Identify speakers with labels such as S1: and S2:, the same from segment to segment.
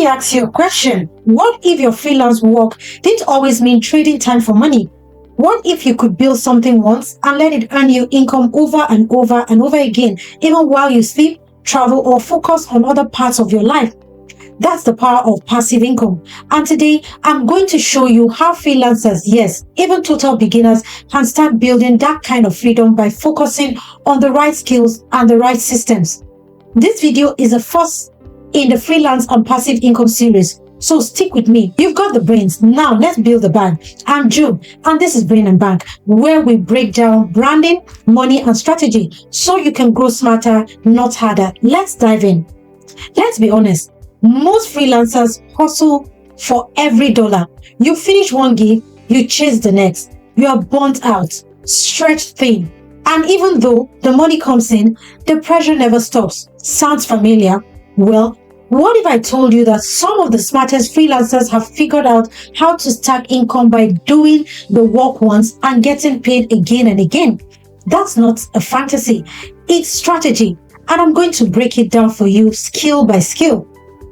S1: me ask you a question. What if your freelance work didn't always mean trading time for money? What if you could build something once and let it earn you income over and over and over again, even while you sleep, travel, or focus on other parts of your life? That's the power of passive income. And today, I'm going to show you how freelancers, yes, even total beginners, can start building that kind of freedom by focusing on the right skills and the right systems. This video is the first in the freelance and passive income series, so stick with me. You've got the brains. Now let's build the bank. I'm June, and this is Brain and Bank, where we break down branding, money, and strategy so you can grow smarter, not harder. Let's dive in. Let's be honest. Most freelancers hustle for every dollar. You finish one gig, you chase the next. You are burnt out, stretched thin. And even though the money comes in, the pressure never stops. Sounds familiar? Well, what if I told you that some of the smartest freelancers have figured out how to stack income by doing the work once and getting paid again and again? That's not a fantasy. It's strategy. And I'm going to break it down for you skill by skill.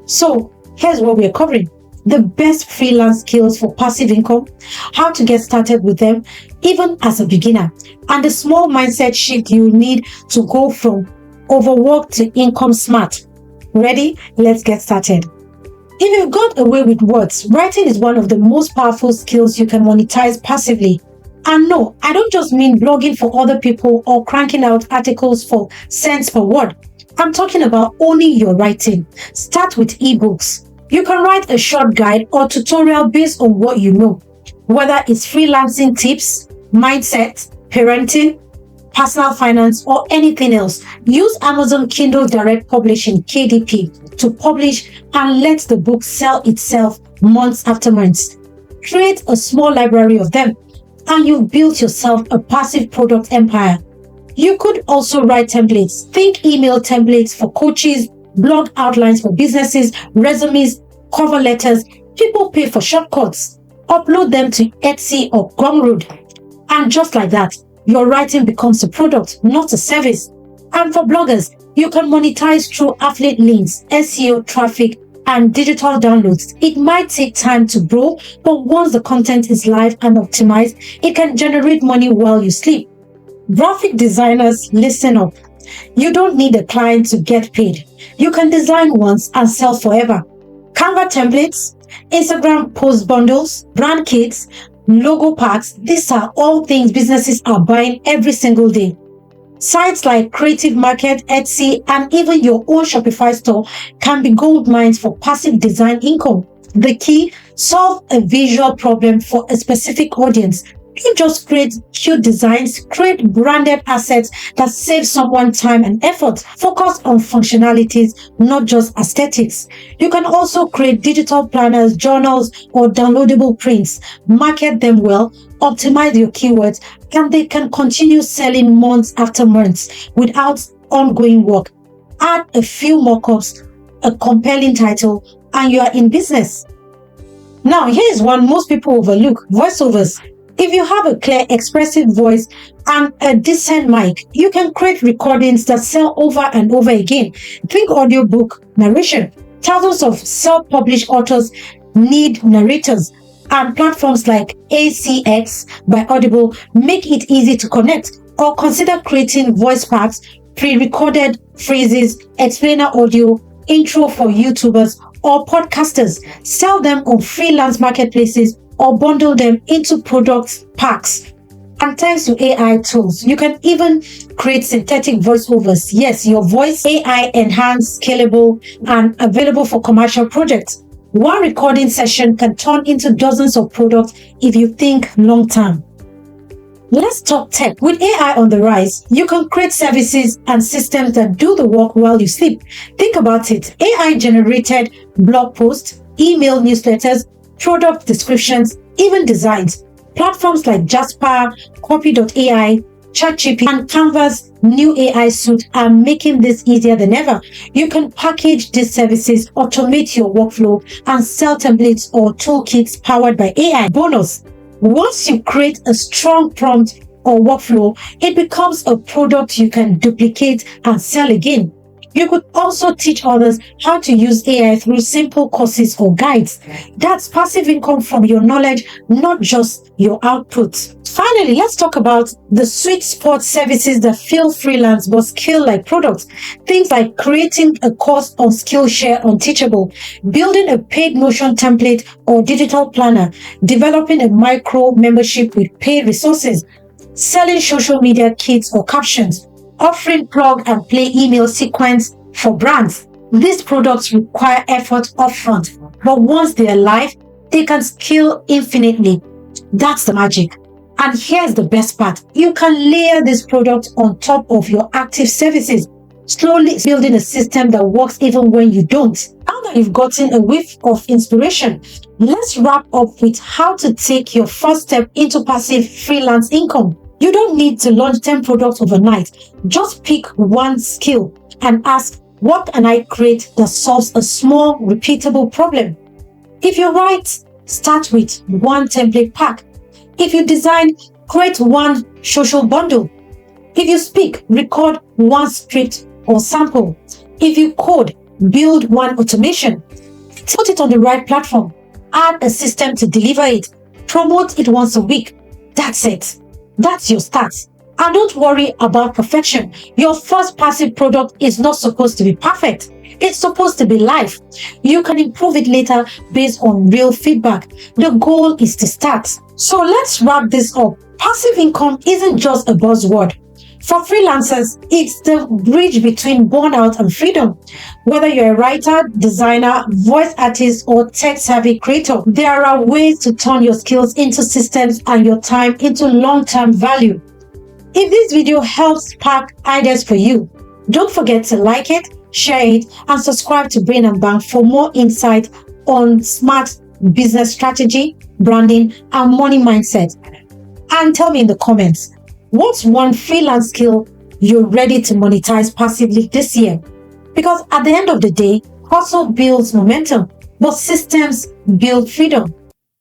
S1: So here's what we're covering. The best freelance skills for passive income, how to get started with them, even as a beginner, and the small mindset shift you need to go from overworked to income smart. Ready? Let's get started. If you've got away with words, writing is one of the most powerful skills you can monetize passively. And no, I don't just mean blogging for other people or cranking out articles for cents per word. I'm talking about owning your writing. Start with ebooks. You can write a short guide or tutorial based on what you know, whether it's freelancing tips, mindset, parenting, personal finance, or anything else. Use Amazon Kindle Direct Publishing (KDP) to publish and let the book sell itself months after months. Create a small library of them, and you've built yourself a passive product empire. You could also write templates. Think email templates for coaches, blog outlines for businesses, resumes, cover letters. People pay for shortcuts. Upload them to Etsy or Gumroad. And just like that, your writing becomes a product, not a service. And for bloggers, you can monetize through affiliate links, SEO traffic, and digital downloads. It might take time to grow, but once the content is live and optimized, it can generate money while you sleep. Graphic designers, listen up. You don't need a client to get paid. You can design once and sell forever. Canva templates, Instagram post bundles, brand kits, logo packs, these are all things businesses are buying every single day. Sites like Creative Market, Etsy, and even your own Shopify store can be gold mines for passive design income. The key, solve a visual problem for a specific audience. Don't just create cute designs, create branded assets that save someone time and effort. Focus on functionalities, not just aesthetics. You can also create digital planners, journals, or downloadable prints. Market them well, optimize your keywords, and they can continue selling months after months without ongoing work. Add a few mock-ups, a compelling title, and you are in business. Now, here's one most people overlook: voiceovers. If you have a clear, expressive voice and a decent mic, you can create recordings that sell over and over again. Think audiobook narration. Thousands of self-published authors need narrators, and platforms like ACX by Audible make it easy to connect. Or consider creating voice packs, pre-recorded phrases, explainer audio, intro for YouTubers or podcasters. Sell them on freelance marketplaces or bundle them into product packs. And thanks to AI tools, you can even create synthetic voiceovers. Yes, your voice, AI enhanced, scalable, and available for commercial projects. One recording session can turn into dozens of products if you think long term. Let's talk tech. With AI on the rise, you can create services and systems that do the work while you sleep. Think about it. AI generated blog posts, email newsletters, product descriptions, even designs. Platforms like Jasper, Copy.ai, ChatGPT, and Canva's new AI suite are making this easier than ever. You can package these services, automate your workflow, and sell templates or toolkits powered by AI. Bonus: once you create a strong prompt or workflow, it becomes a product you can duplicate and sell again. You could also teach others how to use AI through simple courses or guides. That's passive income from your knowledge, not just your output. Finally, let's talk about the sweet spot services that feel freelance but skill like products. Things like creating a course on Skillshare on Teachable, building a paid Notion template or digital planner, developing a micro membership with paid resources, selling social media kits or captions, offering plug and play email sequence for brands. These products require effort upfront, but once they're live, they can scale infinitely. That's the magic. And here's the best part. You can layer this product on top of your active services, slowly building a system that works even when you don't. Now that you've gotten a whiff of inspiration, let's wrap up with how to take your first step into passive freelance income. You don't need to launch 10 products overnight. Just pick one skill and ask, what can I create that solves a small, repeatable problem? If you write, start with one template pack. If you design, create one social bundle. If you speak, record one script or sample. If you code, build one automation. Put it on the right platform. Add a system to deliver it. Promote it once a week. That's it. That's your start. And don't worry about perfection. Your first passive product is not supposed to be perfect. It's supposed to be live. You can improve it later based on real feedback. The goal is to start. So let's wrap this up. Passive income isn't just a buzzword. For freelancers, it's the bridge between burnout and freedom. Whether you're a writer, designer, voice artist, or tech-savvy creator, there are ways to turn your skills into systems and your time into long-term value. If this video helps spark ideas for you, don't forget to like it, share it, and subscribe to Brain and Bank for more insight on smart business strategy, branding, and money mindset. And tell me in the comments, what's one freelance skill you're ready to monetize passively this year? Because at the end of the day, hustle builds momentum, but systems build freedom.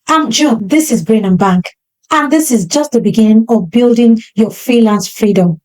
S1: I'm June, this is Brain and Bank, and this is just the beginning of building your freelance freedom.